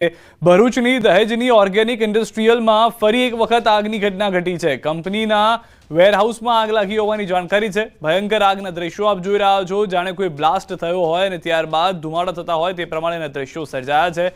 ભરૂચની દહેજની ઓર્ગેનિક ઇન્ડસ્ટ્રીયલમાં ફરી એક વખત આગની ઘટના ઘટી છે। કંપનીના વેરહાઉસમાં આગ લાગી હોવાની જાણકારી છે। ભયંકર આગના દ્રશ્યો આપ જોઈ રહ્યા છો, જાણે કોઈ બ્લાસ્ટ થયો હોય અને ત્યારબાદ ધુમાડો થતા હોય તે પ્રમાણેના દ્રશ્યો સર્જાયા છે।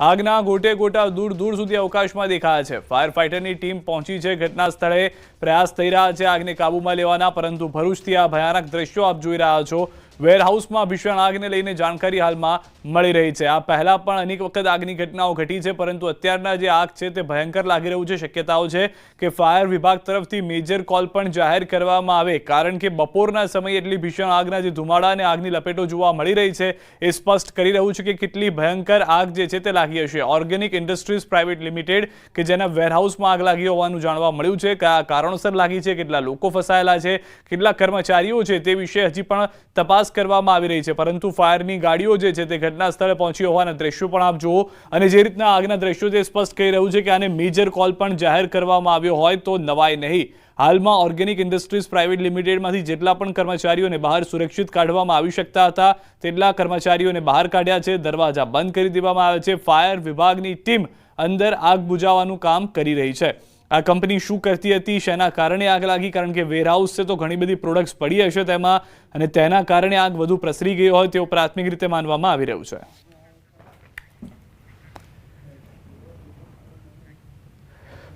આગના ગોટે ગોટા દૂર દૂર સુધી અવકાશમાં દેખાયા છે। ફાયર ફાઇટરની ટીમ પહોંચી છે, ઘટના સ્થળે પ્રયાસ થઈ રહ્યા છે આગને કાબૂમાં લેવાના, પરંતુ ભરૂચથી આ ભયાનક દ્રશ્યો આપ જોઈ રહ્યા છો। વેરહાઉસમાં ભીષણ આગને લઈને જાણકારી હાલમાં મળી રહી છે। આ પહેલા પણ અનેક વખત આગની ઘટનાઓ ઘટી છે, પરંતુ અત્યારના જે આગ છે તે ભયંકર લાગી રહ્યું છે। શક્યતાઓ છે કે ફાયર વિભાગ તરફથી મેજર કોલ પણ જાહેર કરવામાં આવે, કારણ કે બપોરના સમયે એટલી ભીષણ આગના જે ધુમાડા અને આગની લપેટો જોવા મળી રહી છે એ સ્પષ્ટ કરી રહ્યું છે કે કેટલી ભયંકર આગ જે છે તે લાગી હશે। ઓર્ગેનિક ઇન્ડસ્ટ્રીઝ પ્રાઇવેટ લિમિટેડ કે જેના વેરહાઉસમાં આગ લાગી હોવાનું જાણવા મળ્યું છે। કયા કારણોસર લાગી છે, કેટલા લોકો ફસાયેલા છે, કેટલા કર્મચારીઓ છે તે વિશે હજી પણ તપાસ કરવામાં આવી રહી છે, પરંતુ ફાયરની ગાડીઓ જે છે તે ઘટના સ્થળે પહોંચી હોવાના દ્રશ્યો પણ આપ જુઓ, અને જે રીતના આગના દ્રશ્યો તે સ્પષ્ટ કહી રહ્યું છે કે આને મેજર કોલ પણ જાહેર કરવામાં આવ્યો હોય તો નવાય નહીં। હાલમાં ઓર્ગેનિક ઇન્ડસ્ટ્રીઝ પ્રાઇવેટ લિમિટેડમાંથી જેટલા પણ કર્મચારીઓને બહાર સુરક્ષિત કાઢવામાં આવી શકતા હતા તેટલા કર્મચારીઓને બહાર કાઢ્યા છે, દરવાજા બંધ કરી દેવામાં આવ્યા છે। ફાયર વિભાગની ટીમ અંદર આગ બુઝાવવાનું કામ કરી રહી છે। આ કંપની શું કરતી હતી, શેના કારણે આગ લાગી, કારણ કે વેરહાઉસ છે તો ઘણી બધી પ્રોડક્ટ્સ પડી હશે તેમાં, અને તેના કારણે આગ વધુ પ્રસરી ગઈ હોય તેવું પ્રાથમિક રીતે માનવામાં આવી રહ્યું છે।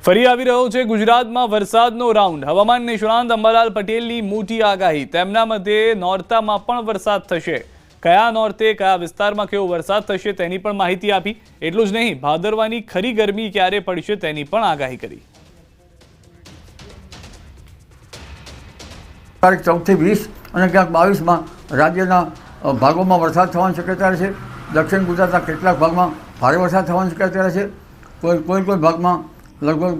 ફરી આવી રહ્યો છે ગુજરાતમાં વરસાદનો રાઉન્ડ। હવામાન નિષ્ણાંત અંબાલાલ પટેલની મોટી આગાહી। તેમના મતે નોરતામાં પણ વરસાદ થશે। કયા નોરતે કયા વિસ્તારમાં કેવો વરસાદ થશે તેની પણ માહિતી આપી। એટલું જ નહીં, ભાદરવાની ખરી ગરમી ક્યારે પડશે તેની પણ આગાહી કરી। તારીખ 14 થી 20 અને ક્યાંક 22માં રાજ્યના ભાગોમાં વરસાદ થવાની શક્યતા છે। દક્ષિણ ગુજરાતના કેટલાક ભાગમાં ભારે વરસાદ થવાની શક્યતા છે। કોઈ ભાગમાં લગભગ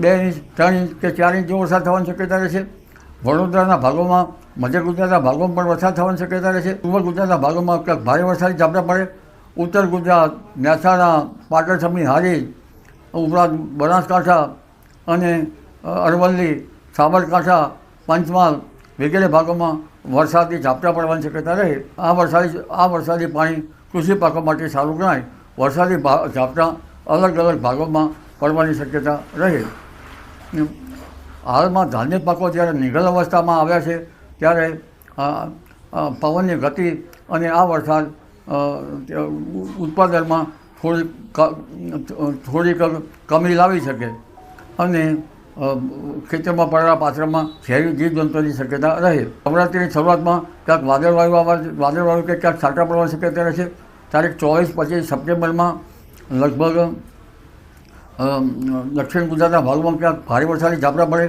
2 ઇંચ 3 ઇંચ કે 4 ઇંચ જેવો વરસાદ થવાની શક્યતા છે। વડોદરાના ભાગોમાં, મધ્ય ગુજરાતના ભાગોમાં પણ વરસાદ થવાની શક્યતા છે। પૂર્વ ગુજરાતના ભાગોમાં ક્યાંક ભારે વરસાદી ઝાપટા પડે। ઉત્તર ગુજરાત, મહેસાણા, પાટણ સમી હારી ઉપરાંત બનાસકાંઠા અને અરવલ્લી, સાબરકાંઠા, પંચમહાલ વગેરે ભાગોમાં વરસાદી ઝાપટા પડવાની શક્યતા રહે। આ વરસાદી પાણી કૃષિ પાકો માટે સારું ગણાય। વરસાદી ઝાપટા અલગ અલગ ભાગોમાં પડવાની શક્યતા રહે। હાલમાં ધાન્ય પાકો જ્યારે નિગલ અવસ્થામાં આવ્યા છે ત્યારે પવનની ગતિ અને આ વરસાદ ઉત્પાદનમાં થોડીક કમી લાવી શકે અને ખેતરમાં પડેલા પાત્રમાં ઝેરી જીવજંતુઓની શક્યતા રહે। નવરાત્રિની શરૂઆતમાં ક્યાંક વાદળવાળું કે ક્યાંક છાંટા પડવાની શક્યતા રહેશે। તારીખ 24-25 સપ્ટેમ્બરમાં લગભગ દક્ષિણ ગુજરાતના ભાગમાં ક્યાંક ભારે વરસાદી ઝાપટા પડે।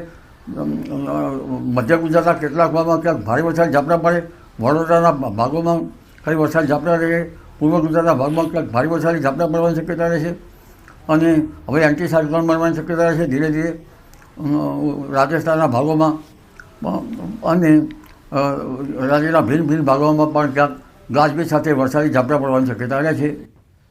મધ્ય ગુજરાતના કેટલાક ભાગમાં ક્યાંક ભારે વરસાદી ઝાપટા પડે। વડોદરાના ભાગોમાં ખરી વરસાદી ઝાપટા રહે। પૂર્વ ગુજરાતના ભાગમાં ક્યાંક ભારે વરસાદી ઝાપટા પડવાની શક્યતા રહેશે અને હવે એન્ટી સાયક્લોન બનવાની શક્યતા રહેશે ધીરે ધીરે રાજસ્થાનના ભાગોમાં અને રાજ્યના ભિન્ન ભાગોમાં પણ ક્યાંક ગાજવીજ સાથે વરસાદી ઝાપટા પડવાની શક્યતા રહેશે।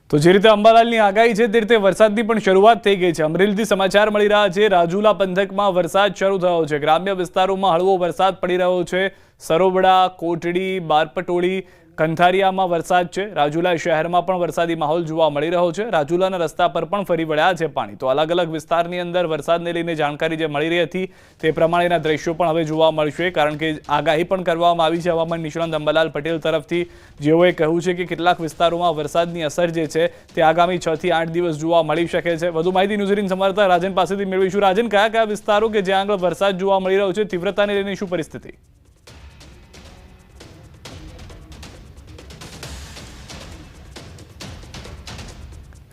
તો જે રીતે અંબાલાલની આગાહી છે તે રીતે વરસાદની પણ શરૂઆત થઈ ગઈ છે। અમરેલીથી સમાચાર મળી રહ્યા છે, રાજુલા પંથકમાં વરસાદ શરૂ થયો છે। ગ્રામ્ય વિસ્તારોમાં હળવો વરસાદ પડી રહ્યો છે। સરોબડા, કોટડી, બારપટોળી, કંથારિયામાં વરસાદ છે। રાજુલા શહેરમાં પણ વરસાદી માહોલ જોવા મળી રહ્યો છે। રાજુલાના રસ્તા પર પણ ફરી વળ્યા છે પાણી। તો અલગ અલગ વિસ્તારની અંદર વરસાદને લઈને જાણકારી જે મળી રહી હતી તે પ્રમાણેના દ્રશ્યો પણ હવે જોવા મળશે, કારણ કે આગાહી પણ કરવામાં આવી છે હવામાન નિષ્ણાંત અંબાલાલ પટેલ તરફથી, જેઓએ કહ્યું છે કે કેટલાક વિસ્તારોમાં વરસાદની અસર જે છે તે આગામી 6 થી 8 દિવસ જોવા મળી શકે છે। વધુ માહિતી ન્યૂઝ18 સંવાદદાતા રાજન પાસેથી મેળવીશું। રાજન, કયા કયા વિસ્તારો કે જ્યાં આગળ વરસાદ જોવા મળી રહ્યો છે, તીવ્રતાને લઈને શું પરિસ્થિતિ?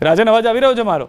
રાજન, અવાજ આવી રહ્યો છે મારો?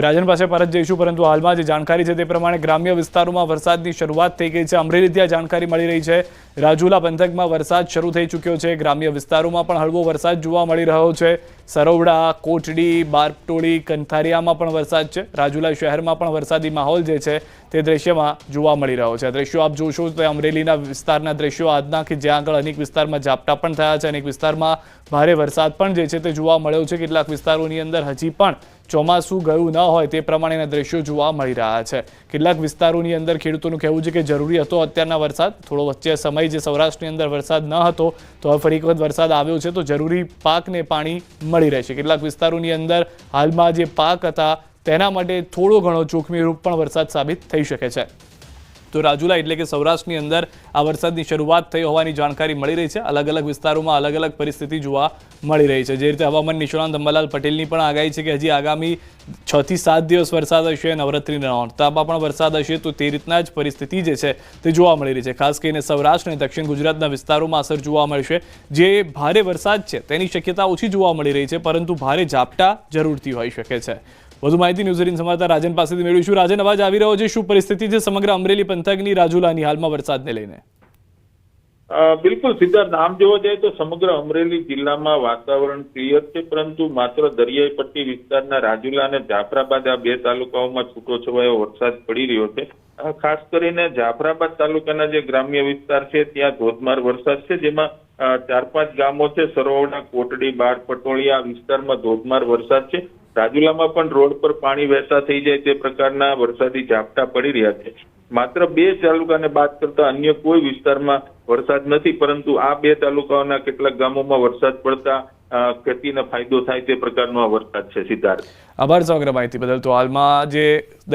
રાજન પાસે પરત જઈશું, પરંતુ હાલમાં જે જાણકારી છે તે પ્રમાણે ગ્રામ્ય વિસ્તારોમાં વરસાદની શરૂઆત થઈ ગઈ છે। અમરેલીથી આ જાણકારી મળી રહી છે। રાજુલા પંથકમાં વરસાદ શરૂ થઈ ચૂક્યો છે। ગ્રામ્ય વિસ્તારોમાં પણ હળવો વરસાદ જોવા મળી રહ્યો છે। સરોવડા, કોટડી, બારપટોળી, કંથારિયામાં પણ વરસાદ છે। રાજુલા શહેરમાં પણ વરસાદી માહોલ જે છે તે દ્રશ્યમાં જોવા મળી રહ્યો છે। દ્રશ્યો આપ જોશો તો અમરેલીના વિસ્તારના દ્રશ્યો આજના, કે જ્યાં આગળ અનેક વિસ્તારમાં ઝાપટા પણ થયા છે, અનેક વિસ્તારમાં ભારે વરસાદ પણ જે છે તે જોવા મળ્યો છે। કેટલાક વિસ્તારોની અંદર હજી પણ ચોમાસું ગયું ન હોય તે પ્રમાણેના દ્રશ્યો જોવા મળી રહ્યા છે. કેટલાક વિસ્તારોની અંદર ખેડૂતોનું કહેવું છે કે જરૂરી હતો અત્યારના વરસાદ, થોડો વચ્ચે સમય જે સૌરાષ્ટ્રની અંદર વરસાદ ન હતો તો હવે ફરી એક વખત વરસાદ આવ્યો છે તો જરૂરી પાકને પાણી મળી રહેશે. કેટલાક વિસ્તારોની અંદર હાલમાં જે પાક હતા તેના માટે થોડો ઘણો જોખમી રૂપ પણ વરસાદ સાબિત થઈ શકે છે. તો રાજુલા એટલે કે સૌરાષ્ટ્રની અંદર આ વરસાદની શરૂઆત થઈ હોવાની જાણકારી મળી રહી છે. અલગ અલગ વિસ્તારોમાં અલગ અલગ પરિસ્થિતિ જોવા મળી રહી છે. જે રીતે હવામાન નિષ્ણાંત અંબાલાલ પટેલની પણ આગાહી છે કે હજી આગામી 6 થી 7 દિવસ વરસાદ હશે, નવરાત્રીના નોરતામાં પણ વરસાદ હશે, તો તે રીતના જ પરિસ્થિતિ જે છે તે જોવા મળી રહી છે. ખાસ કરીને સૌરાષ્ટ્ર અને દક્ષિણ ગુજરાતના વિસ્તારોમાં અસર જોવા મળશે. જે ભારે વરસાદ છે તેની શક્યતા ઓછી જોવા મળી રહી છે, પરંતુ ભારે ઝાપટા જરૂરથી હોઈ શકે છે. વધુ માહિતી ન્યૂઝ 18 સંવાદદાતા રાજન પાસેથી મેળવીશું. રાજન, અવાજ આવી રહ્યો છે, શું પરિસ્થિતિ છે સમગ્ર અમરેલી પંથકની રાજુલાની હાલમાં વરસાદને લઈને? બિલકુલ સિદ્ધાર્થ, આમ જોવા જાય તો સમગ્ર અમરેલી જિલ્લામાં વાતાવરણ ક્લિયર છે, પરંતુ માત્ર દરિયાઈ પટ્ટી વિસ્તારના રાજુલા અને જાફરાબાદ આ બે તાલુકાઓમાં છૂટોછવાયો વરસાદ પડી રહ્યો છે. ખાસ કરીને જાફરાબાદ તાલુકાના જે ગ્રામ્ય વિસ્તાર છે ત્યાં ધોધમાર વરસાદ છે, જેમાં 4-5 ગામો છે, સરવડા, કોટડી, બાર, પટોળિયા વિસ્તારમાં ધોધમાર વરસાદ છે. રાજુલામાં પણ રોડ પર પાણી વહેતા થઈ જાય તે પ્રકારના વરસાદી ઝાપટા પડી રહ્યા છે. માત્ર 2 તાલુકાને બાદ કરતા અન્ય કોઈ વિસ્તારમાં વરસાદ નથી, પરંતુ આ 2 તાલુકાઓના કેટલાક ગામોમાં વરસાદ પડતા ખેતીને ફાયદો થાય તે પ્રકારનો આ વરસાદ છે. સિદ્ધાર્થ, આભાર સમગ્ર માહિતી બદલ. તો હાલમાં જે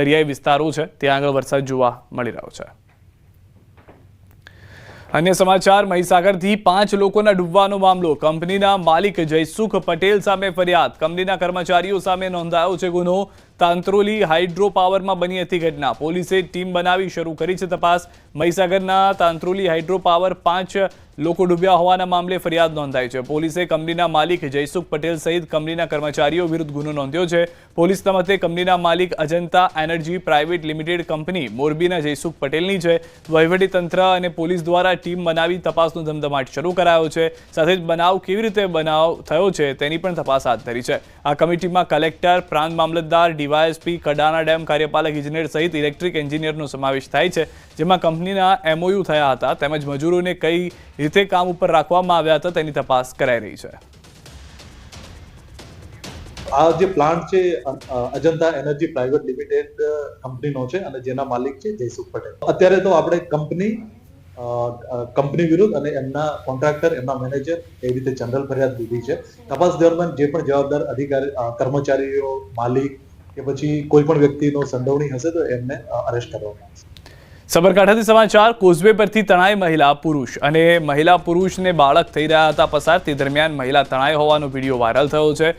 દરિયાઈ વિસ્તારો છે ત્યાં આગળ વરસાદ જોવા મળી રહ્યો છે. અન્ય સમાચાર, મહીસાગરથી 5 લોકોના ડૂબવાનો મામલો. કંપનીના માલિક જયસુખ પટેલ સામે ફરિયાદ. કંપનીના કર્મચારીઓ સામે નોંધાયો છે ગુનો. તાંત્રોલી હાઇડ્રો પાવરમાં બની હતી ઘટના. પોલીસે ટીમ બનાવી શરૂ કરી છે તપાસ. મહીસાગરના તાંત્રોલી હાઇડ્રો પાવર 5 લોકો ડૂબ્યા હોવાના મામલે ફરિયાદ નોંધાઈ છે. પોલીસે કંપનીના માલિક જયસુખ પટેલ સહિત કંપનીના કર્મચારીઓ વિરુદ્ધ ગુનો નોંધ્યો છે. પોલીસના મતે કંપનીના માલિક Ajanta energy private limited company મોરબીના જયસુખ પટેલની છે. વહીવટીતંત્ર અને પોલીસ દ્વારા ટીમ બનાવી તપાસનો ધમધમાટ શરૂ કરાયો છે. સાથે જ બનાવ કેવી રીતે બનાવ થયો છે તેની પણ તપાસ હાથ ધરી છે. આ કમિટીમાં કલેક્ટર, પ્રાંત મામલતદાર, ડીવાયએસપી, કડાણા ડેમ કાર્યપાલક ઇજનેર સહિત ઇલેક્ટ્રિક એન્જિનિયરનો સમાવેશ થાય છે, જેમાં કંપનીના MOU થયા હતા તેમજ મજૂરોને કઈ રીતે કામ ઉપર રાખવામાં આવ્યા હતા તેની તપાસ કરાઈ રહી છે. આ જે પ્લાન્ટ છે અજંતા એનર્જી પ્રાઇવેટ લિમિટેડ કંપનીનો છે અને જેના માલિક છે જયસુખ પટેલ. અત્યારે તો આપણે કંપની વિરુદ્ધ અને એમના કોન્ટ્રાક્ટર, એમના મેનેજર એ રીતે જનરલ ફરિયાદ લીધી છે. તપાસ દરમિયાન જે પણ જવાબદાર અધિકારી, કર્મચારીઓ, માલિક કે પછી કોઈ પણ વ્યક્તિનો સંડોવણી હશે તો એમને અરેસ્ટ કરવામાં આવશે. સાબરકાંઠાથી સમાચાર, કોઝવે પરથી તણાઈ મહિલા પુરુષ અને મહિલા પુરુષને બાળક થઈ રહ્યા હતા પસાર. તે દરમિયાન મહિલા તણાઈ હોવાનો વિડીયો વાયરલ થયો છે.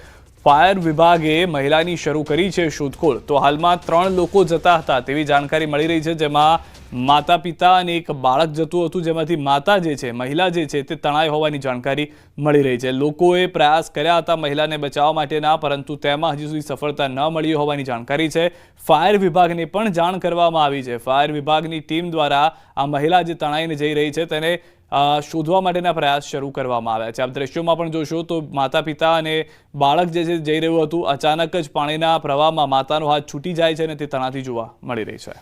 ફાયર વિભાગે મહિલાની શરૂ કરી છે શોધખોળ. તો હાલમાં 3 લોકો જતા હતા તેવી જાણકારી મળી રહી છે, જેમાં માતા પિતા અને એક બાળક જતું હતું, જેમાંથી માતા જે છે, મહિલા જે છે તે તણાઈ હોવાની જાણકારી મળી રહી છે. લોકોએ પ્રયાસ કર્યા હતા મહિલાને બચાવવા માટેના, પરંતુ તેમાં હજી સુધી સફળતા ન મળી હોવાની જાણકારી છે. ફાયર વિભાગને પણ જાણ કરવામાં આવી છે. ફાયર વિભાગની ટીમ દ્વારા આ મહિલા જે તણાઈને જઈ રહી છે તેને શોધવા માટેના પ્રયાસ શરૂ કરવામાં આવ્યા છે. આપ દ્રશ્યોમાં પણ જોશો તો માતા પિતા અને બાળક જે છે જઈ રહ્યું હતું, અચાનક જ પાણીના પ્રવાહમાં માતાનો હાથ છૂટી જાય છે અને તે તણાતી જોવા મળી રહી છે.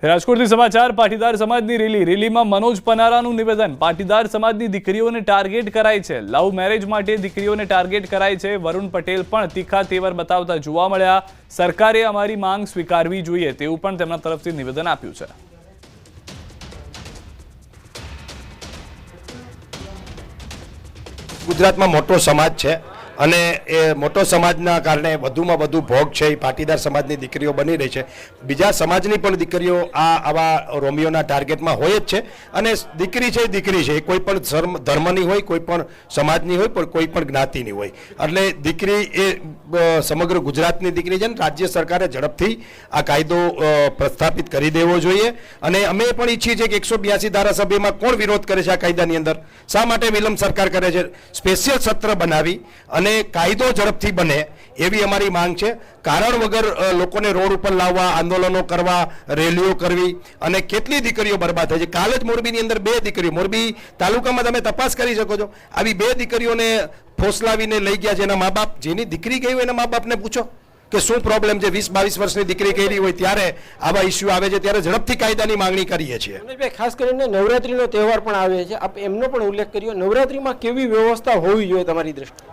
રાજકોટથી સમાચાર, પાટીદાર સમાજની રેલીમાં મનોજ પનારાનું નિવેદન. પાટીદાર સમાજની દીકરીઓને ટાર્ગેટ કરાય છે. લવ મેરેજ માટે દીકરીઓને ટાર્ગેટ કરાય છે. વરુણ પટેલ પણ તીખા તેવર બતાવતા જોવા મળ્યા. સરકારે અમારી માંગ સ્વીકારવી જોઈએ તેવું પણ તેમના તરફથી નિવેદન આપ્યું છે. ગુજરાતમાં મોટો સમાજ છે અને એ મોટો સમાજના કારણે વધુમાં વધુ ભોગ છે એ પાટીદાર સમાજની દીકરીઓ બની રહી છે. બીજા સમાજની પણ દીકરીઓ આવા રોમિયોના ટાર્ગેટમાં હોય જ છે. અને દીકરી છે એ દીકરી છે, કોઈ પણ ધર્મની હોય, કોઈ પણ સમાજની હોય, પણ કોઈ પણ જ્ઞાતિની હોય. એટલે દીકરી એ સમગ્ર ગુજરાતની દીકરી છે ને રાજ્ય સરકારે ઝડપથી આ કાયદો પ્રસ્થાપિત કરી દેવો જોઈએ. અને અમે પણ ઈચ્છીએ છીએ કે 182 ધારાસભ્યમાં કોણ વિરોધ કરે છે આ કાયદાની અંદર? શા માટે વિલંબ સરકાર કરે છે? સ્પેશિયલ સત્ર બનાવી અને કાયદો ઝડપથી બને એવી અમારી માંગ છે. કારણ વગર લોકોને રોડ ઉપર લાવવા, આંદોલનો કરવા, રેલીઓ કરવી અને કેટલી દીકરીઓ બરબાદ થઈ છે. કાલ જ મોરબીની અંદર 2 દીકરીઓ, મોરબી તાલુકામાં તમે તપાસ કરી શકો છો, આવી 2 દીકરીઓને ફોસલાવીને લઈ ગયા છે એના મા બાપ. જેની દીકરી ગઈ હોય એના મા બાપને પૂછો કે શું પ્રોબ્લેમ છે. 20-22 વર્ષની દીકરી કરી હોય ત્યારે આવા ઇસ્યુ આવે છે, ત્યારે ઝડપથી કાયદાની માંગણી કરીએ છીએ. ખાસ કરીને નવરાત્રીનો તહેવાર પણ આવે છે, આપ એમનો પણ ઉલ્લેખ કર્યો. નવરાત્રીમાં કેવી વ્યવસ્થા હોવી જોઈએ તમારી દ્રષ્ટિએ?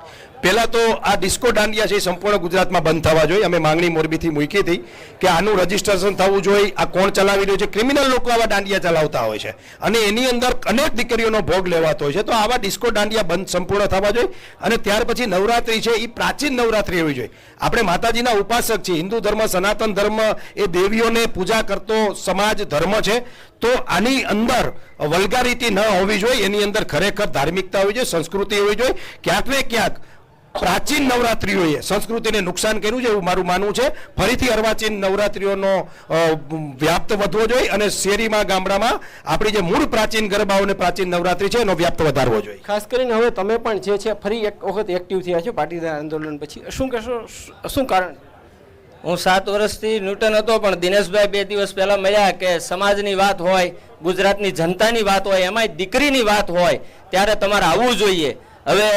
પહેલાં તો આ ડિસ્કો દાંડિયા છે એ સંપૂર્ણ ગુજરાતમાં બંધ થવા જોઈએ. અમે માંગણી મોરબીથી મૂકી હતી કે આનું રજીસ્ટ્રેશન થવું જોઈએ. આ કોણ ચલાવી રહ્યું છે? ક્રિમિનલ લોકો આવા દાંડિયા ચલાવતા હોય છે અને એની અંદર અનેક દીકરીઓનો ભોગ લેવાતો હોય છે. તો આવા ડિસ્કો દાંડિયા બંધ સંપૂર્ણ થવા જોઈએ. અને ત્યાર પછી નવરાત્રી છે એ પ્રાચીન નવરાત્રી હોવી જોઈએ. આપણે માતાજીના ઉપાસક છીએ. હિન્દુ ધર્મ, સનાતન ધર્મ એ દેવીઓને પૂજા કરતો સમાજ ધર્મ છે. તો આની અંદર વલ્ગારિટી ન હોવી જોઈએ. એની અંદર ખરેખર ધાર્મિકતા હોવી જોઈએ, સંસ્કૃતિ હોવી જોઈએ. ક્યાંક ને ક્યાંક પ્રાચીન નવરાત્રીઓએ સંસ્કૃતિને નુકસાન કર્યું છે એવું મારું માનવું છે. ફરીથી અર્વાચીન નવરાત્રીઓનો વ્યાપ્ત વધવો જોઈએ અને શેરીમાં, ગામડામાં આપણી જે મૂળ પ્રાચીન ગરબાઓ અને પ્રાચીન નવરાત્રી છે એનો વ્યાપ્ત વધારવો જોઈએ. ખાસ કરીને હવે તમે પણ જે છે ફરી એક વખત એક્ટિવ થયા છો પાટીદાર આંદોલન પછી, શું કહેશો, શું કારણ? હું 7 વર્ષથી ન્યૂટન હતો, પણ દિનેશભાઈ 2 દિવસ પહેલા મળ્યા કે સમાજની વાત હોય, ગુજરાતની જનતાની વાત હોય, એમાંય દીકરીની વાત હોય ત્યારે તમારે આવવું જોઈએ. હવે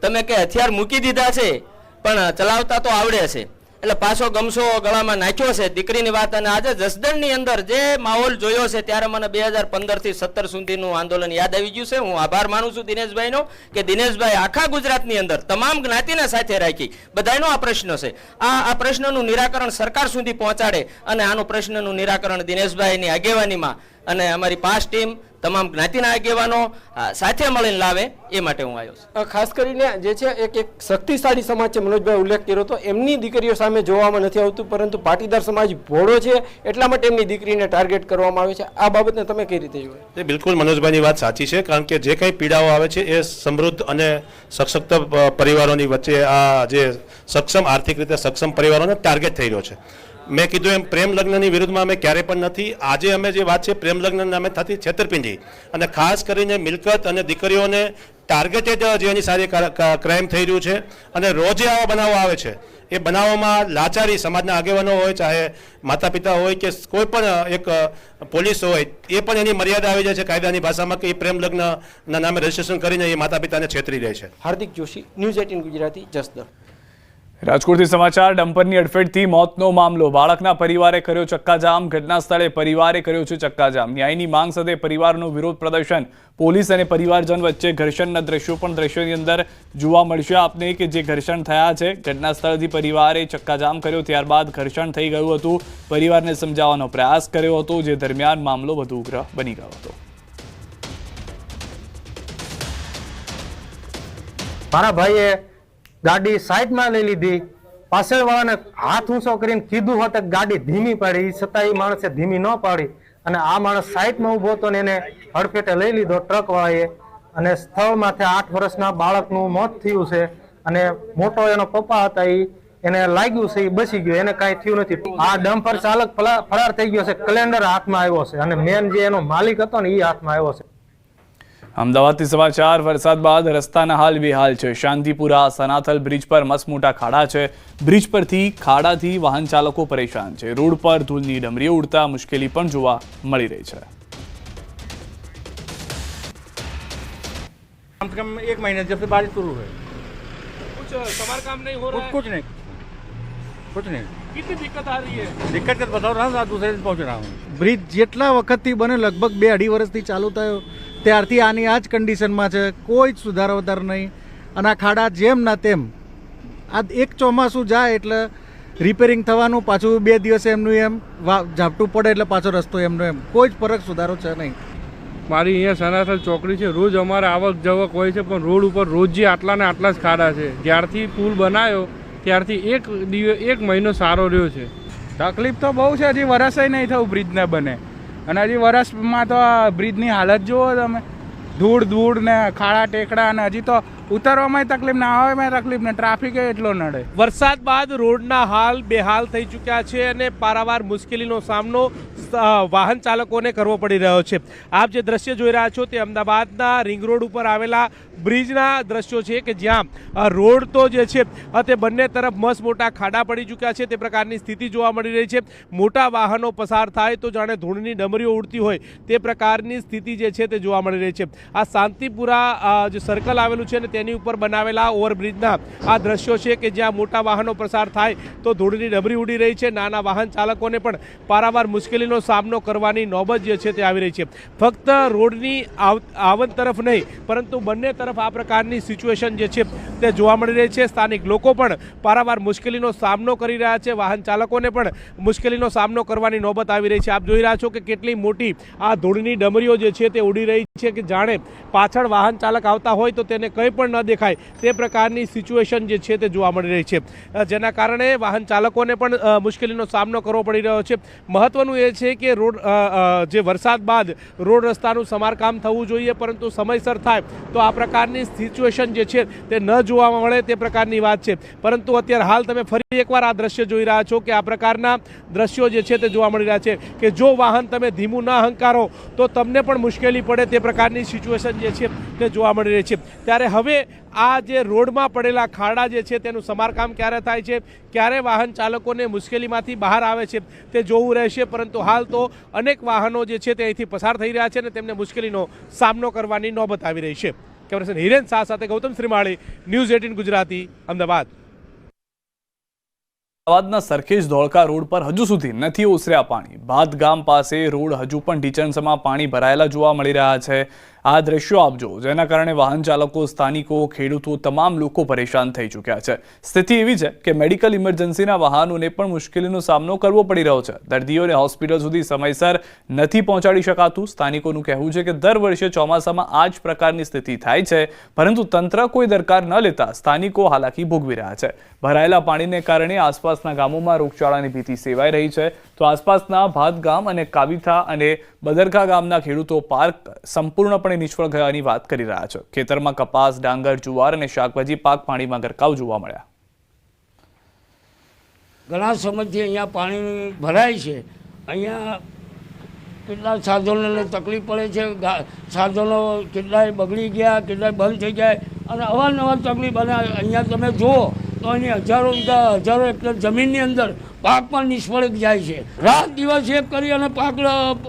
તમે કે હથિયાર મૂકી દીધા છે પણ ચલાવતા તો આવડે છે, એટલે પાછો ગમસો ગળામાં નાખ્યો છે દીકરીની વાત. અને આજે જસદણની અંદર જે માહોલ જોયો છે ત્યારે મને 2015 થી 17 સુધીનું આંદોલન યાદ આવી ગયું છે. હું આભાર માનું છું દિનેશભાઈનો કે દિનેશભાઈ આખા ગુજરાતની અંદર તમામ જ્ઞાતિને સાથે રાખી બધાનો આ પ્રશ્ન છે, આ પ્રશ્નનું નિરાકરણ સરકાર સુધી પહોંચાડે અને આનું પ્રશ્નનું નિરાકરણ દિનેશભાઈની આગેવાનીમાં અને અમારી 5 ટીમ તમામ જ્ઞાતિના આગેવાનો સાથે મળીને લાવે એ માટે હું આવ્યો છું. ખાસ કરીને જે છે એક શક્તિશાળી સમાજ છે, મનોજભાઈ ઉલ્લેખ કર્યો તો એમની દીકરીઓ સામે જોવામાં નથી આવતું, પરંતુ પાટીદાર સમાજ ભોળો છે એટલા માટે એમની દીકરીને ટાર્ગેટ કરવામાં આવે છે. આ બાબતને તમે કઈ રીતે જુઓ? એ બિલકુલ મનોજભાઈની વાત સાચી છે, કારણ કે જે કંઈ પીડાઓ આવે છે એ સમૃદ્ધ અને સશક્ત પરિવારોની વચ્ચે આ જે સક્ષમ, આર્થિક રીતે સક્ષમ પરિવારોને ટાર્ગેટ થઈ રહ્યો છે. મેં કીધું એમ પ્રેમ લગ્નની વિરુદ્ધમાં અમે ક્યારે પણ નથી. આજે અમે જે વાત છે પ્રેમ લગ્ન નામે થતી છેતરપિંડી અને ખાસ કરીને મિલકત અને દીકરીઓને ટાર્ગેટેડ જે એની સારી ક્રાઇમ થઈ રહ્યું છે. અને રોજે આવા બનાવો આવે છે. એ બનાવોમાં લાચારી સમાજના આગેવાનો હોય, ચાહે માતા પિતા હોય કે કોઈ પણ એક પોલીસ હોય, એ પણ એની મર્યાદા આવી જાય છે કાયદાની ભાષામાં કે એ પ્રેમ લગ્નના નામે રજીસ્ટ્રેશન કરીને એ માતા પિતાને છેતરી રહે છે. હાર્દિક જોશી, ન્યૂઝ 18 ગુજરાતી, જસદણ. રાજકોટથી સમાચાર. ડમ્પરની અડફેટથી મોતનો મામલો. બાળકના પરિવારે કર્યો ચક્કાજામ. ઘટના સ્થળે પરિવારે કર્યો છે ચક્કાજામ. ન્યાયની માંગ સાથે પરિવારનો વિરોધ પ્રદર્શન. પોલીસ અને પરિવારજન વચ્ચે ઘર્ષણના દ્રશ્યો પણ દ્રશ્યોની અંદર જોવા મળશે આપને કે જે ઘર્ષણ થયા છે. ઘટના સ્થળથી પરિવારે ચક્કાજામ કર્યો, ત્યારબાદ ઘર્ષણ થઈ ગયું હતું. પરિવારને સમજાવવાનો પ્રયાસ કર્યો હતો, જે દરમિયાન મામલો વધુ ઉગ્ર બની ગયો હતો. મારા ભાઈએ ગાડી સાઈડમાં લઈ લીધી, પાછળવાળાને હાથ ઊંચો કરીને કીધું હોત કે ગાડી ધીમી પાડી, છતાં એ માણસે ધીમી ન પાડી અને આ માણસ સાઈડમાં ઊભો હતો ને એને હડફેટે લઈ લીધો ટ્રકવાળાએ. અને સ્થળમાંથી 8 વર્ષના બાળકનું મોત થયું છે અને મોટો એનો પપ્પા હતા, એને લાગ્યું છે, એ બચી ગયો, એને કાંઈ થયું નથી. આ ડમ્પર ચાલક ફરાર થઈ ગયો છે. કેલેન્ડર હાથમાં આવ્યો છે અને મેન જે એનો માલિક હતો ને એ હાથમાં આવ્યો છે. અમદાવાદથી સમાચાર. વરસાદ બાદ રસ્તાના હાલ બેહાલ છે. શાંતિપુરા સનાથલ બ્રિજ પર મસમોટા ખાડા છે. બ્રિજ પરથી ખાડાથી વાહન ચાલકો પરેશાન છે. રોડ પર ધૂળની ડમરીઓ ઉડતા મુશ્કેલી પણ જોવા મળી રહી છે. कम से कम 1 महीने जब से बारिश शुरू है कुछ समार काम नहीं हो रहा है, कुछ नहीं. कितनी दिक्कत आ रही है? दिक्कत बता रहा हूँ, दूसरे दिन पहुँच रहा हूँ. બ્રિજ જેટલા વખતથી બને, લગભગ 2-2.5 વર્ષથી ચાલુ થયો ત્યારથી આની આ જ કન્ડિશનમાં છે. કોઈ જ સુધારો વધારો નહીં અને આ ખાડા જેમ ના તેમ. આ એક ચોમાસું જાય એટલે રિપેરિંગ થવાનું, પાછું 2 દિવસે એમનું એમ ઝાપટું પડે એટલે પાછો રસ્તો એમનો એમ. કોઈ જ ફરક સુધારો છે નહીં. મારી અહીંયા સનાથલ ચોકડી છે, રોજ અમારે આવક જવક હોય છે, પણ રોડ ઉપર રોજ જે આટલા ને આટલા જ ખાડા છે. જ્યારથી પુલ બનાવ્યો ત્યારથી એક મહિનો સારો રહ્યો છે. તકલીફ તો બહુ છે. હજી વરસે નહીં થયું બ્રિજને બને અને હજી વરસમાં તો બ્રિજની હાલત જુઓ તમે. ધૂળ ને ખાડા ટેકડા અને હજી તો ઉતરવામાં તકલીફ ને આવવામાં તકલીફ ને ટ્રાફિક એટલો નડે. વરસાદ બાદ રોડના હાલ બેહાલ થઈ ચૂક્યા છે અને પારાવાર મુશ્કેલીનો સામનો વાહન ચાલકોને કરવો પડી રહ્યો છે. આપ જે દ્રશ્ય જોઈ રહ્યા છો તે અમદાવાદના રિંગ રોડ ઉપર આવેલા બ્રિજના દ્રશ્યો છે કે જ્યાં રોડ તો જે છે તે બંને તરફ મસ્ત મોટા ખાડા પડી ચૂક્યા છે. તે પ્રકારની સ્થિતિ જોવા મળી રહી છે. મોટા વાહનો પસાર થાય તો જાણે ધૂળની ડમરીઓ ઉડતી હોય તે પ્રકારની સ્થિતિ જે છે તે જોવા મળી રહી છે. આ શાંતિપુરા જે સર્કલ આવેલું છે ને તેની ઉપર બનાવેલા ઓવરબ્રિજના આ દ્રશ્યો છે કે જ્યાં મોટા વાહનો પસાર થાય તો ધૂળની ડમરી ઉડી રહી છે. નાના વાહન ચાલકોને પણ પારાવાર મુશ્કેલીનો મુશ્કેલીનો સામનો કરવાની નોબત જે છે તે આવી રહી છે. ફક્ત રોડની આવન તરફ નહીં પરંતુ બંને તરફ આ પ્રકારની સિચ્યુએશન જે છે તે જોવા મળી રહી છે. સ્થાનિક લોકો પણ પારાવાર મુશ્કેલીનો સામનો કરી રહ્યા છે. વાહન ચાલકોને પણ મુશ્કેલીનો સામનો કરવાની નોબત આવી રહી છે. આપ જોઈ રહ્યા છો કે કેટલી મોટી આ ધૂળની ડમરીઓ જે છે તે ઉડી રહી છે કે જાણે પાછળ વાહન ચાલક આવતા હોય તો તેને કંઈ પણ ન દેખાય તે પ્રકારની સિચ્યુએશન જે છે તે જોવા મળી રહી છે, જેના કારણે વાહન ચાલકોને પણ મુશ્કેલીનો સામનો કરવો પડી રહ્યો છે. મહત્વનું એ છે કે રોડ જે વરસાદ બાદ રોડ રસ્તાનું સમારકામ થવું જોઈએ, પરંતુ સમયસર થાય તો આ પ્રકારની સિચ્યુએશન જે છે તે ન જોવા મળે તે પ્રકારની વાત છે. પરંતુ અત્યારે હાલ તમે ફરી એકવાર આ દ્રશ્ય જોઈ રહ્યા છો કે આ પ્રકારના દ્રશ્યો જે છે તે જોવા મળી રહ્યા છે કે જો વાહન તમે ધીમું ન હંકારો તો તમને પણ મુશ્કેલી પડે તે પ્રકારની સિચ્યુએશન જે છે તે જોવા મળી રહી છે. ત્યારે હવે આ જે રોડમાં પડેલા ખાડા જે છે તેનું સમારકામ ક્યારે થાય છે, ક્યારે વાહન ચાલકોને મુશ્કેલીમાંથી બહાર આવે છે તે જોવું રહેશે. પરંતુ હાલ તો અનેક વાહનો જે છે તે અહીંથી પસાર થઈ રહ્યા છે અને તેમને મુશ્કેલીનો સામનો કરવાની નોબત આવી રહી છે. કેમેરામેન હિરેન શાહ સાથે ગૌતમ શ્રીમાળી, ન્યૂઝ 18 ગુજરાતી, અમદાવાદ. અમદાવાદના સરખેજ ધોળકા રોડ પર હજુ સુધી નથી ઓસર્યા પાણી. બાદ ગામ પાસે રોડ હજુ પણ ઢીચણસમાં પાણી ભરાયેલા જોવા મળી રહ્યા છે. આ દ્રશ્યો આપજો, જેના કારણે વાહન ચાલકો, સ્થાનિકો, ખેડૂતો, તમામ લોકો પરેશાન થઈ ચૂક્યા છે. સ્થિતિ એવી છે કે મેડિકલ ઇમરજન્સીના વાહનોને પણ મુશ્કેલીનો સામનો કરવો પડી રહ્યો છે. દર્દીઓને હોસ્પિટલ સુધી સમયસર નથી પહોંચાડી શકાતું. સ્થાનિકોનું કહેવું છે કે દર વર્ષે ચોમાસામાં આ જ પ્રકારની સ્થિતિ થાય છે, પરંતુ તંત્ર કોઈ દરકાર ન લેતા સ્થાનિકો હાલાકી ભોગવી રહ્યા છે. ભરાયેલા પાણીને કારણે આસપાસના ગામોમાં રોગચાળાની ભીતિ સેવાઈ રહી છે. તો આસપાસના ભાત ગામ અને કાવિથા અને બદરકા ગામના ખેડૂતો પાક સંપૂર્ણપણે નિષ્ફળ ગયાની વાત કરી રહ્યા છે. ખેતરમાં કપાસ, ડાંગર, જુવાર અને શાકભાજી પાક પાણીમાં ગરકાવ જોવા મળ્યા. ઘણા સમયથી અહીંયા પાણી ભરાય છે. અહીંયા કેટલા સાધનોને તકલીફ પડે છે. સાધનો કેટલાય બગડી ગયા, કેટલાય બંધ થઈ જાય અને અવારનવાર તકલીફ. અને અહીંયા તમે જુઓ તો એની હજારો વીઘા, હજારો હેક્ટર જમીનની અંદર પાક પણ નિષ્ફળ જાય છે. રાત દિવસ એક કરી અને પાક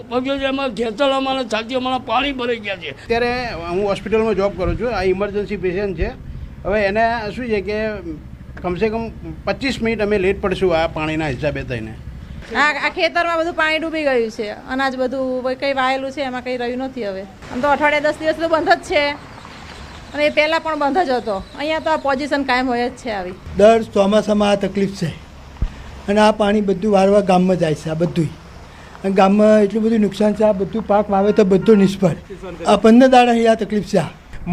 પગ્યો છે. એમાં ખેતર અમારા છાતી અમારા પાણી ભરાઈ ગયા છે. અત્યારે હું હોસ્પિટલમાં જોબ કરું છું. આ ઇમરજન્સી પેશન્ટ છે. હવે એને શું છે કે કમસે કમ 25 મિનિટ અમે લેટ પડશું આ પાણીના હિસાબે થઈને. આ ખેતરમાં બધું પાણી ડૂબી ગયું છે. અનાજ બધું કંઈ વાયેલું છે એમાં કંઈ રહ્યું નથી. હવે આમ તો અઠવાડિયા 10 દિવસ તો બંધ જ છે અને એ પહેલાં પણ બંધ જ હતો. અહીંયા તો આ પોઝિશન કાયમ હોય જ છે. આવી દર ચોમાસામાં આ તકલીફ છે અને આ પાણી બધું વારવા ગામમાં જાય છે. આ બધું અને ગામમાં એટલું બધું નુકસાન છે. આ બધું પાક વાવે તો બધું નિષ્ફળ. આ 15 દાડા આ તકલીફ છે.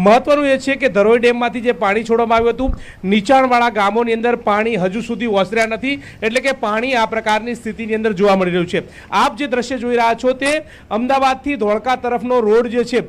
મહત્વનું એ છે કે ધરોઈ ડેમમાંથી જે પાણી છોડવામાં આવ્યું હતું, નીચાણવાળા ગામોની અંદર પાણી હજુ સુધી ઓસર્યા નથી. એટલે કે પાણી આ પ્રકારની સ્થિતિની અંદર જોવા મળી રહ્યું છે. આપ જે દ્રશ્ય જોઈ રહ્યા છો તે અમદાવાદથી ધોળકા તરફનો રોડ જે છે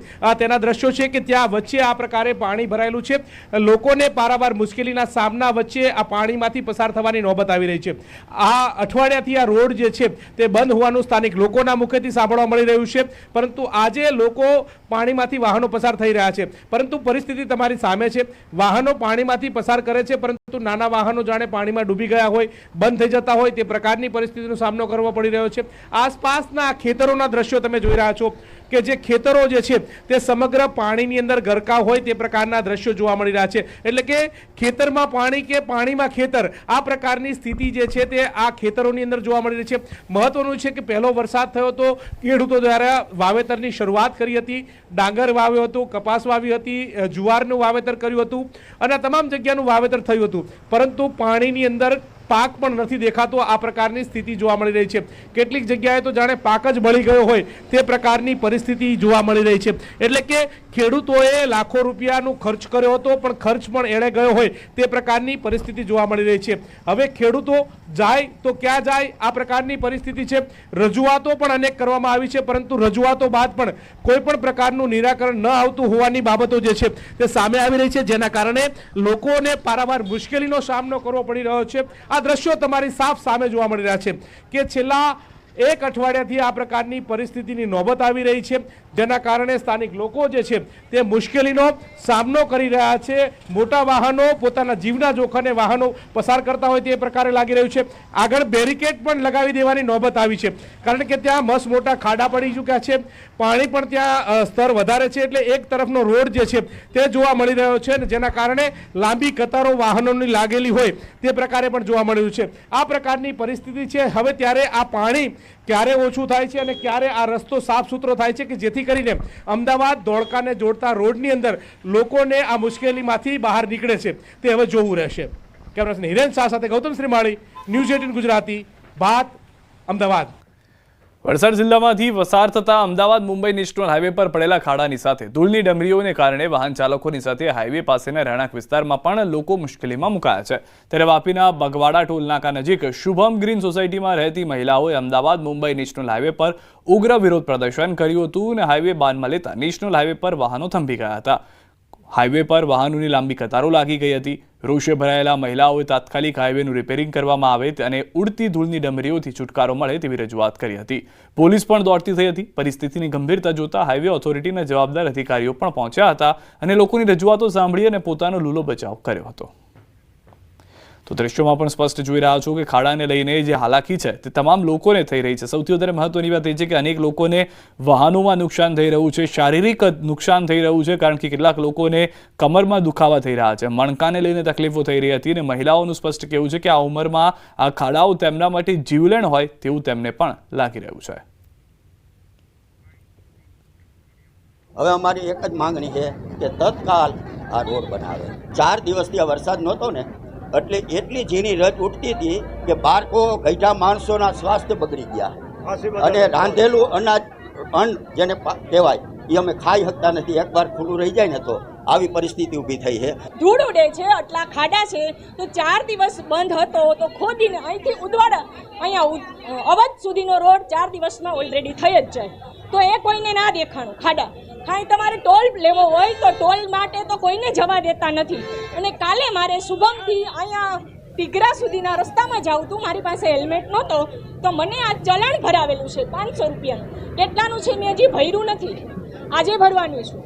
તેના દ્રશ્યો છે કે ત્યાં વચ્ચે આ પ્રકારે પાણી ભરાયેલું છે. લોકોને પારાવાર મુશ્કેલીના સામના વચ્ચે આ પાણીમાંથી પસાર થવાની નોબત આવી રહી છે. આ અઠવાડિયાથી આ રોડ જે છે તે બંધ હોવાનું સ્થાનિક લોકોના મુખેથી સાંભળવા મળી રહ્યું છે. પરંતુ આજે લોકો પાણીમાંથી વાહનો પસાર થઈ રહ્યા છે. પરંતુ પરિસ્થિતિ તમારી સામે છે. વાહનો પાણીમાંથી પસાર કરે છે, પરંતુ નાના વાહનો જાણે પાણીમાં ડૂબી ગયા હોય, બંધ થઈ જતા હોય તે પ્રકારની પરિસ્થિતિનો સામનો કરવો પડી રહ્યો છે. આસપાસના ખેતરોના દ્રશ્યો તમે જોઈ રહ્યા છો કે જે ખેતરો જે છે તે સમગ્ર પાણીની અંદર ગરકાવ હોય તે પ્રકારના દ્રશ્યો જોવા મળી રહ્યા છે. એટલે કે ખેતરમાં પાણી કે પાણીમાં ખેતર, આ પ્રકારની સ્થિતિ જે છે તે આ ખેતરોની અંદર જોવા મળી રહી છે. મહત્વનું છે કે પહેલો વરસાદ થયો તો ખેડૂતો દ્વારા વાવેતરની શરૂઆત કરી હતી. ડાંગર વાવ્યો હતું, કપાસ વાવી હતી, જુવારનું વાવેતર કર્યું હતું અને આ તમામ જગ્યાનું વાવેતર થયું હતું. પરંતુ પાણીની અંદર પાક પણ નથી દેખાતો. આ પ્રકારની સ્થિતિ જોવા મળી રહી છે. કેટલીક જગ્યાએ તો જાણે પાક જ બળી ગયો હોય તે પ્રકારની પરિસ્થિતિ જોવા મળી રહી છે. એટલે કે ખેડૂતોએ લાખો રૂપિયાનો ખર્ચ કર્યો હતો પણ ખર્ચ પણ એળે ગયો હોય તે પ્રકારની પરિસ્થિતિ જોવા મળી રહી છે. હવે ખેડૂતો જાય તો ક્યાં જાય, આ પ્રકારની પરિસ્થિતિ છે. રજૂઆતો પણ અનેક કરવામાં આવી છે, પરંતુ રજૂઆતો બાદ પણ કોઈ પણ પ્રકારનું નિરાકરણ ન આવતું હોવાની બાબતો જે છે તે સામે આવી રહી છે, જેના કારણે લોકોને પારાવાર મુશ્કેલીનો સામનો કરવો પડી રહ્યો છે. આ દ્રશ્યો તમારી સાફ સામે જોવા મળી રહ્યા છે કે છેલ્લા એક અઠવાડિયાથી આ પ્રકારની પરિસ્થિતિની નોબત આવી રહી છે, જેના કારણે સ્થાનિક લોકો જે છે તે મુશ્કેલીનો સામનો કરી રહ્યા છે. મોટા વાહનો પોતાના જીવના જોખમે વાહનો પસાર કરતા હોય તે પ્રકારે લાગી રહ્યું છે. આગળ બેરિકેડ પણ લગાવી દેવાની નોબત આવી છે, કારણ કે ત્યાં મસ્ત મોટા ખાડા પડી ચૂક્યા છે. પાણી પણ ત્યાં સ્તર વધારે છે, એટલે એક તરફનો રોડ જે છે તે જોવા મળી રહ્યો છે, જેના કારણે લાંબી કતારો વાહનોની લાગેલી હોય તે પ્રકારે પણ જોવા મળી રહ્યું છે. આ પ્રકારની પરિસ્થિતિ છે. હવે ત્યારે આ પાણી ક્યારે ઓછું થાય છે અને ક્યારે આ રસ્તો સાફ સુથરો થાય છે કે જેથી કરીને અમદાવાદ ધોળકાને જોડતા રોડની અંદર લોકોને આ મુશ્કેલીમાંથી બહાર નીકળે છે તે હવે જોવું રહેશે. કેમેરામેન હિરેન શાહ સાથે ગૌતમ શ્રીમાળી, ન્યૂઝ 18 ગુજરાતી, બાદ, અમદાવાદ. વલસાડ જિલ્લામાંથી પસાર થતા અમદાવાદ મુંબઈ નેશનલ હાઈવે પર પડેલા ખાડાની સાથે ધૂળની ડમરીઓને કારણે વાહન ચાલકોની સાથે હાઈવે પાસેના રહેણાંક વિસ્તારમાં પણ લોકો મુશ્કેલીમાં મુકાયા છે. ત્યારે વાપીના બગવાડા ટોલ નાકા નજીક શુભમ ગ્રીન સોસાયટીમાં રહેતી મહિલાઓએ અમદાવાદ મુંબઈ નેશનલ હાઈવે પર ઉગ્ર વિરોધ પ્રદર્શન કર્યું હતું અને હાઈવે બાનમાં લેતા નેશનલ હાઈવે પર વાહનો થંભી ગયા હતા. હાઈવે પર વાહનોની લાંબી કતારો લાગી ગઈ હતી. રોષે ભરાયેલા મહિલાઓએ તાત્કાલિક હાઈવેનું રિપેરિંગ કરવામાં આવે અને ઉડતી ધૂળની ડમરીઓથી છુટકારો મળે તેવી રજૂઆત કરી હતી. પોલીસ પણ દોડતી થઈ હતી. પરિસ્થિતિની ગંભીરતા જોતા હાઈવે ઓથોરિટીના જવાબદાર અધિકારીઓ પણ પહોંચ્યા હતા અને લોકોની રજૂઆતો સાંભળી અને પોતાનો લૂલો બચાવ કર્યો હતો. તો દ્રશ્યોમાં પણ સ્પષ્ટ જોઈ રહ્યા છો કે ખાડાને લઈને જે હાલાકી છે તે તમામ લોકોને થઈ રહી છે. સૌથી વધારે મહત્વની વાત એ છે કે અનેક લોકોને વાહનોમાં નુકસાન થઈ રહ્યું છે, શારીરિક નુકસાન થઈ રહ્યું છે, કારણ કે કેટલાક લોકોને કમરમાં દુખાવા થઈ રહ્યા છે, મણકાને લઈને તકલીફો થઈ રહી હતી અને મહિલાઓનું સ્પષ્ટ કહેવું છે કે આ ઉંમરમાં આ ખાડાઓ તેમના માટે જીવલેણ હોય તેવું તેમને પણ લાગી રહ્યું છે. હવે અમારી એક જ માંગણી છે કે તત્કાલ આ રોડ બનાવે. 4 દિવસથી આ વરસાદ નહોતો ને એટલે એટલી ઝીણી રજ ઉઠતી હતી કે બાળકો ગઈઢા માણસોના સ્વાસ્થ્ય બગડી ગયા અને રાંધેલું અનાજ અન્ન જેને કહેવાય એ અમે ખાઈ શકતા નથી. એકવાર ખુલ્લું રહી જાય ને તો આવી પરિસ્થિતિ ઊભી થઈ છે. ધૂળ ઉડે છે, આટલા ખાડા છે, તો 4 દિવસ બંધ હતો તો ખોદીને અહીંથી ઉદવાડા અહીંયા અવધ સુધીનો રોડ 4 દિવસમાં ઓલરેડી થઈ જ જાય. તો એ કોઈને ના દેખાણું ખાડા. કાંઈ તમારે ટોલ લેવો હોય તો ટોલ માટે તો કોઈને જવા દેતા નથી. અને કાલે મારે શુભમથી અહીંયા ટીગરા સુધીના રસ્તામાં જાઉં હતું, મારી પાસે હેલ્મેટ નહોતો તો મને આ ચલણ ભરાવેલું છે 500 રૂપિયાનું. કેટલાનું છે મેં હજી ભર્યું નથી, આજે ભરવાનું છું.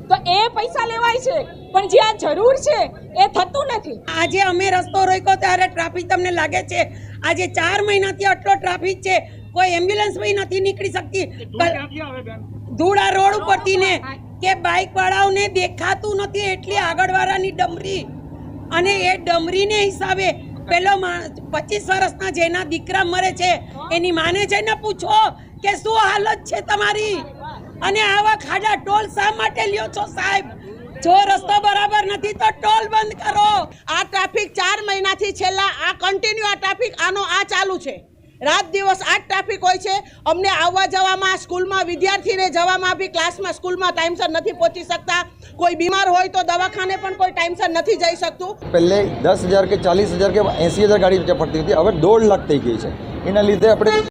તો એ પૈસા લેવાય છે પણ જે આ જરૂર છે એ થતું નથી. આજે અમે રસ્તો રોક્યો ત્યારે ટ્રાફિક તમને લાગે છે આજે 4 મહિનાથી આટલો ટ્રાફિક છે, કોઈ એમ્બ્યુલન્સ બી નથી નીકળી શકતી. ધૂળા રોડ ઉપરથી ને કે બાઇક વાળાઓને દેખાતું નથી એટલી આગળવાળાની ડમરી. અને એ ડમરીને હિસાબે પેલો 25 વર્ષના જેના દીકરા મરે છે એની માને છે ને પૂછો કે શું હાલત છે તમારી. અને આવા ખાડા ટોલ શા માટે લ્યો છો સાહેબ? જો રસ્તો બરાબર નથી તો ટોલ બંધ કરો. આ ટ્રાફિક 4 મહિનાથી છેલ્લા આ કન્ટિન્યુ આ ટ્રાફિક આનો આ ચાલુ છે. રાત દિવસ આ ટ્રાફિક હોય છે. અમને આવવા જવામાં, સ્કૂલમાં વિદ્યાર્થીને જવામાં બી ક્લાસમાં સ્કૂલમાં ટાઈમસર નથી પહોંચી શકતા. કોઈ બીમાર હોય તો દવાખાને પણ કોઈ ટાઈમસર નથી જઈ શકતું. પહેલે 10,000 કે 40,000 કે 80,000 ગાડી ફરતી હતી, હવે 1.5 લાખ થઈ ગઈ છે. એના લીધે આપણે